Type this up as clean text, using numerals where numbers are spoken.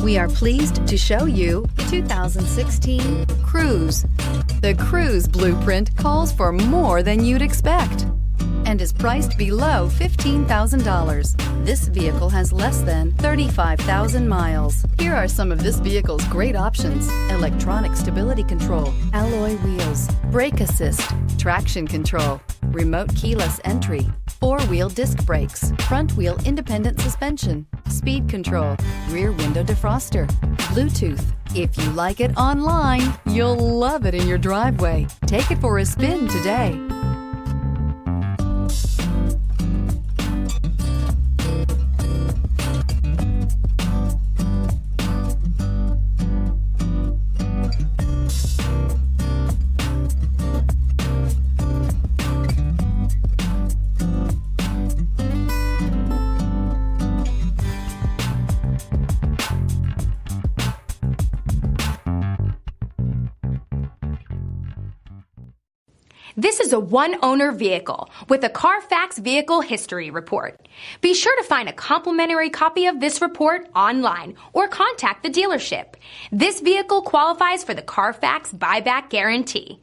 We are pleased to show you 2016 Cruze. The Cruze blueprint calls for more than you'd expect and is priced below $15,000. This vehicle has less than 35,000 miles. Here are some of this vehicle's great options: electronic stability control, alloy wheels, brake assist, traction control, remote keyless entry, four-wheel disc brakes, front-wheel independent suspension, speed control, rear window defroster, Bluetooth. If you like it online, you'll love it in your driveway. Take it for a spin today. This is a one-owner vehicle with a CARFAX Vehicle History Report. Be sure to find a complimentary copy of this report online or contact the dealership. This vehicle qualifies for the CARFAX Buyback Guarantee.